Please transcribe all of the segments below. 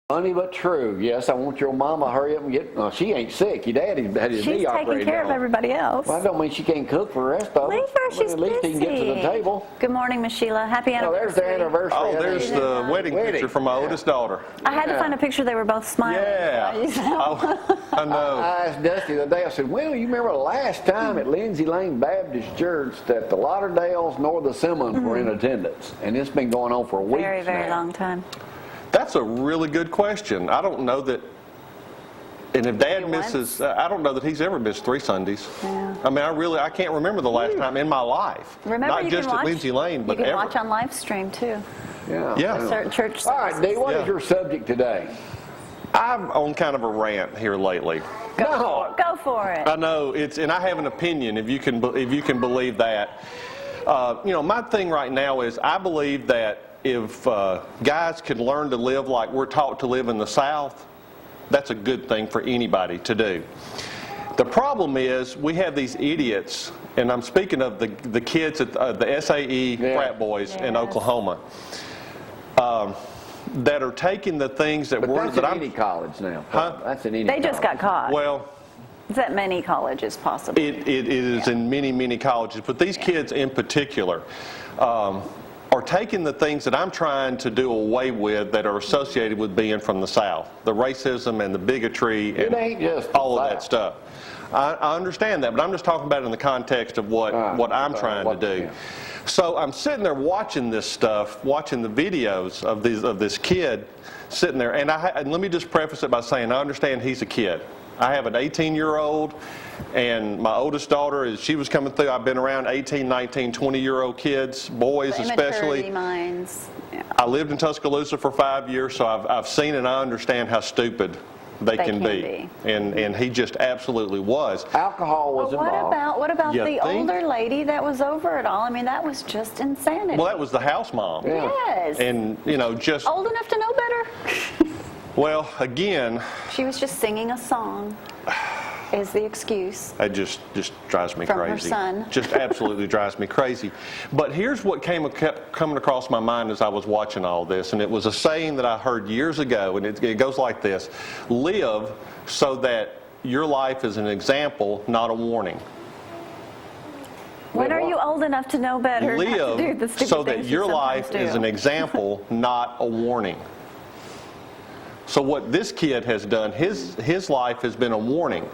Funny but true. Yes, I want your mama to hurry up and get. Well, she ain't sick. Your daddy had his knee operated. She's taking care of everybody else. Well, that don't mean she can't cook for the rest of them. Leave her. She's at least busy. he can get to the table. Good morning, Miss Sheila. Happy anniversary. Oh, there's their anniversary. Oh, there's the wedding picture from my oldest daughter. I had to find a picture they were both smiling. Yeah. I know. I asked Dusty the other day, I said, well, you remember the last time at Lindsay Lane Baptist Church that the Lauderdales nor the Simmons were in attendance? And it's been going on for weeks Very, very now. long time. That's a really good question. I don't know that, and if Dad misses, I don't know that he's ever missed 3 Sundays. Yeah. I mean, I can't remember the last time in my life. Remember, not you just can watch, at Lindsay Lane, but you can ever. watch on live stream too. Yeah. Certain church services. All right, Dee, what is your subject today? I'm on kind of a rant here lately. Go for it. I know and I have an opinion. If you can believe that. My thing right now is I believe that if guys can learn to live like we're taught to live in the South, that's a good thing for anybody to do. The problem is we have these idiots, and I'm speaking of the kids at the SAE frat boys in Oklahoma, that are taking the things that But that's any college now. Huh? That's in any They just got caught. Well, It's at many colleges, possibly. it is in many, many colleges, but these kids in particular are taking the things that I'm trying to do away with that are associated with being from the South, the racism and the bigotry and ain't just all of that stuff. I understand that, but I'm just talking about it in the context of what I'm trying to do. Yeah. So I'm sitting there watching this stuff, watching the videos of this kid sitting there, and let me just preface it by saying I understand he's a kid. I have an 18-year-old, and my oldest daughter, she was coming through. I've been around 18, 19, 20-year-old kids, boys especially. Immaturity minds. Yeah. I lived in Tuscaloosa for 5 years, so I've seen and I understand how stupid they can be. And he just absolutely was. Alcohol was involved. What about You the think? older lady that was over it all? I mean, that was just insanity. Well, that was the house mom. Yeah. Yes. And, just, Old enough to know better. well, again, She was just singing a song, is the excuse. it just drives me From her crazy. son. Just absolutely drives me crazy. But here's what kept coming across my mind as I was watching all this, and it was a saying that I heard years ago, and it goes like this: live so that your life is an example, not a warning. When are you old enough to know better? Not to do the Live stupid so that things your you life sometimes is do. an example, not a warning. So what this kid has done, his life has been a warning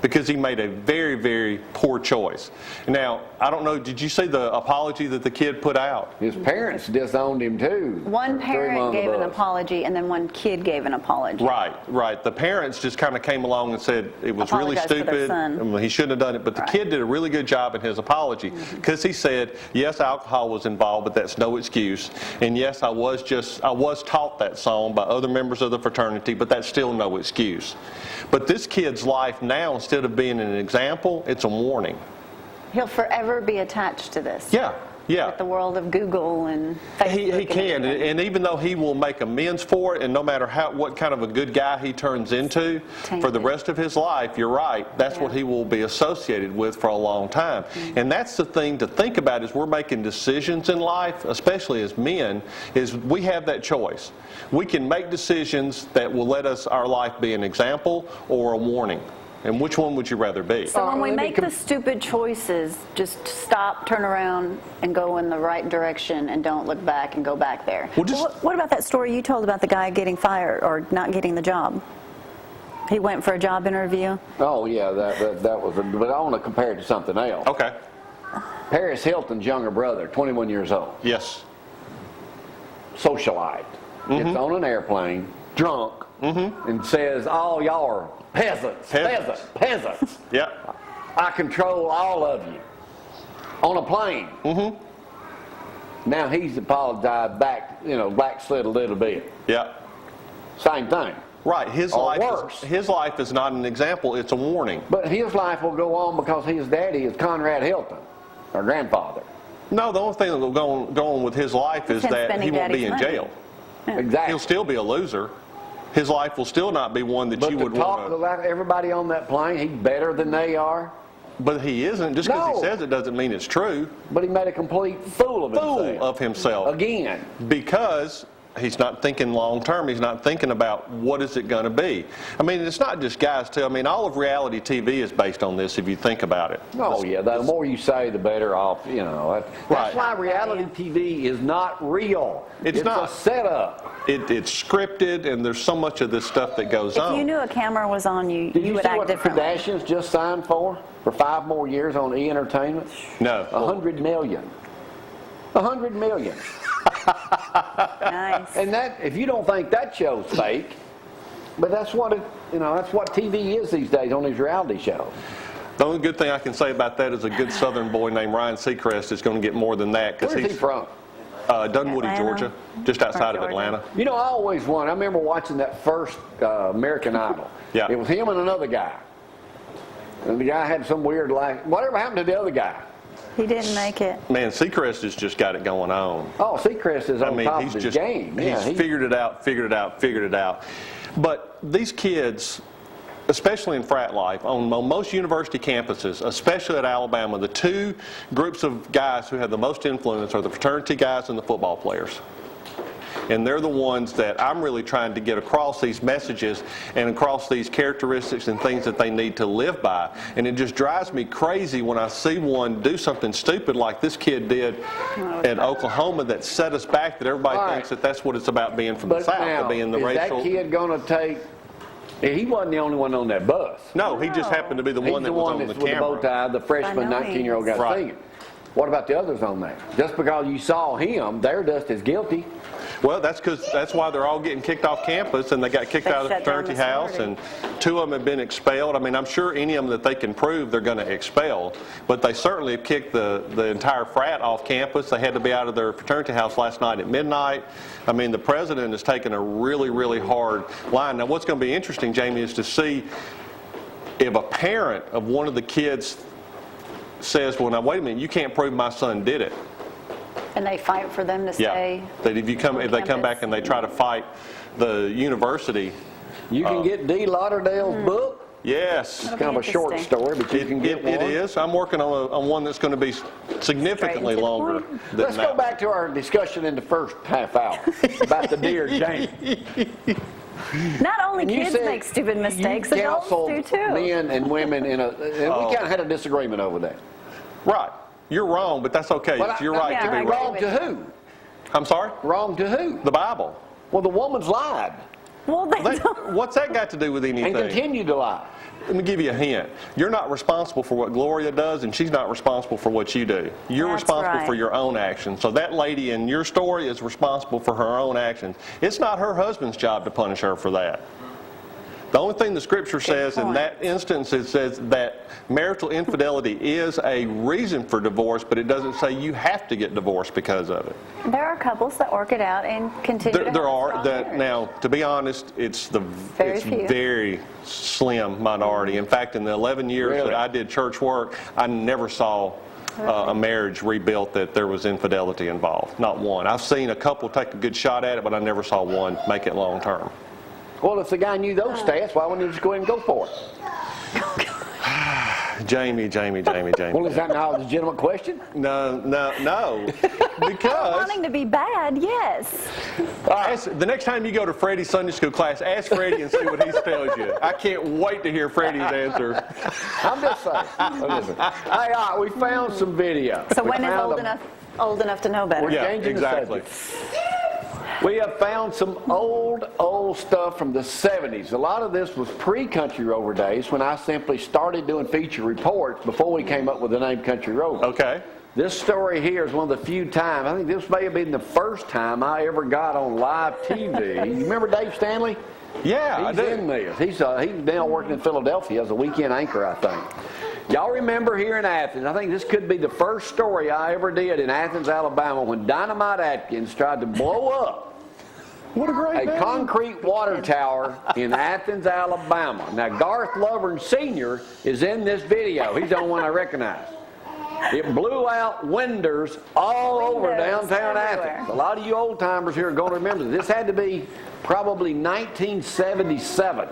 because he made a very, very poor choice. Now, I don't know, did you see the apology that the kid put out? His parents disowned him too. One parent gave an apology, and then one kid gave an apology. Right. The parents just kind of came along and said it was really Apologized for their stupid. son. And he shouldn't have done it. But the kid did a really good job in his apology because he said, yes, alcohol was involved, but that's no excuse. And yes, I was taught that song by other members of the fraternity, but that's still no excuse. But this kid's life now, instead of being an example, it's a warning. He'll forever be attached to this. Yeah. With the world of Google and Facebook. He can, and even though he will make amends for it, and no matter what kind of a good guy he turns into for the rest of his life, you're right, that's what he will be associated with for a long time. And that's the thing to think about as we're making decisions in life, especially as men, is we have that choice. We can make decisions that will let our life be an example or a warning. And which one would you rather be? So when we make the stupid choices, just stop, turn around, and go in the right direction, and don't look back and go back there. What about that story you told about the guy getting fired or not getting the job? He went for a job interview. Oh yeah, that was. But I want to compare it to something else. Okay. Paris Hilton's younger brother, 21 years old. Yes. Socialite. Gets on an airplane, drunk, and says, "All y'all are peasants. Yeah. I control all of you." On a plane. Now he's apologized backslid a little bit. Yeah. Same thing. Right. His life is not an example, it's a warning. But his life will go on because his daddy is Conrad Hilton, our grandfather. No, the only thing that will go on with his life is that he won't be in jail. Exactly. He'll still be a loser. His life will still not be one that you would want to. But to talk about everybody on that plane, he's better than they are. But he isn't. Just because he says it doesn't mean it's true. But he made a complete fool of himself. Again. Because He's not thinking long term. He's not thinking about what is it going to be. I mean, it's not just guys too. I mean, all of reality TV is based on this if you think about it. Oh yeah, the more you say, the better off. You know, that's why reality TV is not real. It's not a setup. It's scripted, and there's so much of this stuff that goes on. If you knew a camera was on you, you would act differently. Did you see what the Kardashians just signed for 5 more years on E! Entertainment? No. $100 million. $100 million. Nice. And that, if you don't think that show's fake, but that's what it, that's what TV is these days on these reality shows. The only good thing I can say about that is a good Southern boy named Ryan Seacrest is going to get more than that. Where's he from? Dunwoody, Atlanta. Georgia, just outside of Atlanta. I always wondered. I remember watching that first American Idol. Yeah. It was him and another guy. And the guy had some weird life. Whatever happened to the other guy? He didn't make it. Man, Seacrest has just got it going on. Oh, Seacrest is on top of his game. Yeah, he's figured it out. But these kids, especially in frat life, on most university campuses, especially at Alabama, the two groups of guys who have the most influence are the fraternity guys and the football players. And they're the ones that I'm really trying to get across these messages and across these characteristics and things that they need to live by. And it just drives me crazy when I see one do something stupid like this kid did at Oklahoma that set us back, that everybody thinks that that's what it's about being from the South, to being the racial. Is that kid going to take... He wasn't the only one on that bus. No, he just happened to be the one that was on the camera. With the bow tie, the freshman 19-year-old guy singing. What about the others on there? Just because you saw him, they're just as guilty. Well, that's why they're all getting kicked off campus, and they got kicked out of the fraternity house, and 2 of them have been expelled. I mean, I'm sure any of them that they can prove they're going to expel, but they certainly have kicked the entire frat off campus. They had to be out of their fraternity house last night at midnight. I mean, the president has taken a really, really hard line. Now, what's going to be interesting, Jamie, is to see if a parent of one of the kids says, well, now, wait a minute, you can't prove my son did it. And they fight for them to stay. That if they come back and they try to fight the university. You can get Dee Lauderdale's book. Yes. It's kind of a short story, but you can get one. It is. I'm working on one that's going to be significantly longer than Let's go back to our discussion in the first half hour about the deer Jamie. Not only kids make stupid mistakes, adults do too. Men and women and we kind of had a disagreement over that. Right. You're wrong, but that's okay. You're right to be wrong. Wrong to who? I'm sorry? Wrong to who? The Bible. Well, the woman's lied. Well, what's that got to do with anything? And continue to lie. Let me give you a hint. You're not responsible for what Gloria does, and she's not responsible for what you do. You're responsible for your own actions. So that lady in your story is responsible for her own actions. It's not her husband's job to punish her for that. The only thing the Scripture says in that instance, it says that marital infidelity is a reason for divorce, but it doesn't say you have to get divorced because of it. There are couples that work it out and continue to There are. Now, to be honest, it's very slim minority. In fact, in the 11 years that I did church work, I never saw a marriage rebuilt that there was infidelity involved. Not one. I've seen a couple take a good shot at it, but I never saw one make it long term. Well, if the guy knew those stats, why wouldn't he just go ahead and go for it? Jamie. Well, is that not a legitimate question? No. Because wanting to be bad, yes. The next time you go to Freddie's Sunday school class, ask Freddie and see what he tells you. I can't wait to hear Freddie's answer. I'm just saying. Hey, all right, we found some video. So when is old enough to know better? We're changing exactly. the subject. We have found some old stuff from the 70s. A lot of this was pre-Country Rover days when I simply started doing feature reports before we came up with the name Country Rover. Okay. This story here is one of the few times, I think this may have been the first time I ever got on live TV. You remember Dave Stanley? Yeah, I do. He's in this. He's now working in Philadelphia as a weekend anchor, I think. Y'all remember here in Athens, I think this could be the first story I ever did in Athens, Alabama, when Dynamite Atkins tried to blow up a concrete water tower in Athens, Alabama. Now, Garth Lovern Sr. is in this video. He's the only one I recognize. It blew out windows all over downtown Athens. A lot of you old-timers here are going to remember this. This had to be probably 1977.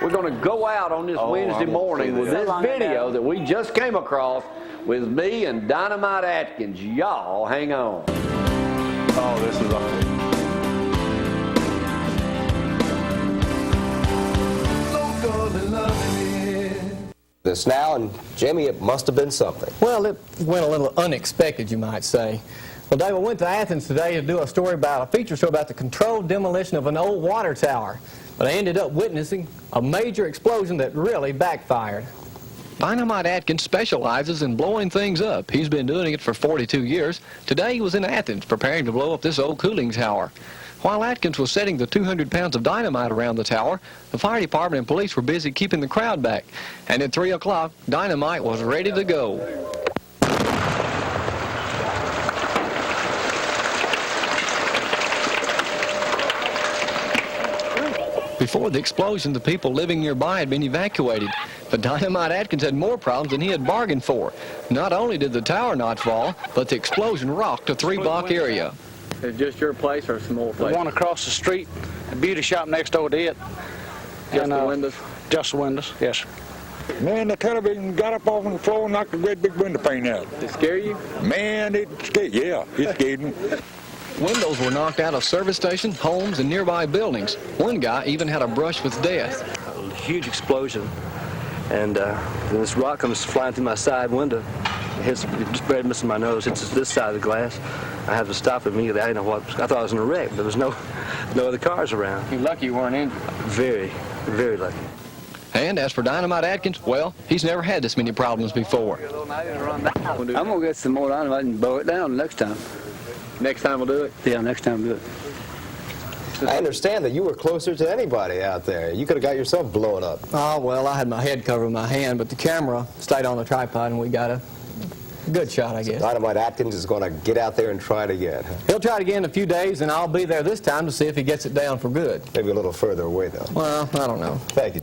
We're going to go out on this Wednesday morning with this video that we just came across with me and Dynamite Atkins. Y'all hang on. Oh, this is awesome. This now, and Jimmy, it must have been something. Well, it went a little unexpected, you might say. Well, Dave, I went to Athens today to do a story about a feature show about the controlled demolition of an old water tower. But I ended up witnessing a major explosion that really backfired. Dynamite Atkins specializes in blowing things up. He's been doing it for 42 years. Today he was in Athens preparing to blow up this old cooling tower. While Atkins was setting the 200 pounds of dynamite around the tower, the fire department and police were busy keeping the crowd back. And at 3 o'clock, dynamite was ready to go. Before the explosion, the people living nearby had been evacuated. But Dynamite Atkins had more problems than he had bargained for. Not only did the tower not fall, but the explosion rocked a 3-block area. Is it just your place or some more place? The one across the street, the beauty shop next door to it. Just the windows? Just the windows, yes. Man, the television got up off on the floor and knocked a great big window pane out. Did it scare you? Man, it scared, yeah, it scared me. Windows were knocked out of service stations, homes, and nearby buildings. One guy even had a brush with death. A huge explosion, and this rock comes flying through my side window. It just barely missing my nose. Hits this side of the glass. I had to stop immediately. I didn't know what. I thought I was in a wreck. There was no other cars around. You're lucky you weren't injured. Very, very lucky. And as for Dynamite Atkins, well, he's never had this many problems before. I'm going to get some more dynamite and blow it down next time. Next time we'll do it? Yeah, next time we'll do it. I understand that you were closer to anybody out there. You could have got yourself blown up. Oh, well, I had my head covered with my hand, but the camera stayed on the tripod, and we got a good shot, I guess. Dynamite Atkins is going to get out there and try it again. Huh? He'll try it again in a few days, and I'll be there this time to see if he gets it down for good. Maybe a little further away, though. Well, I don't know. Thank you.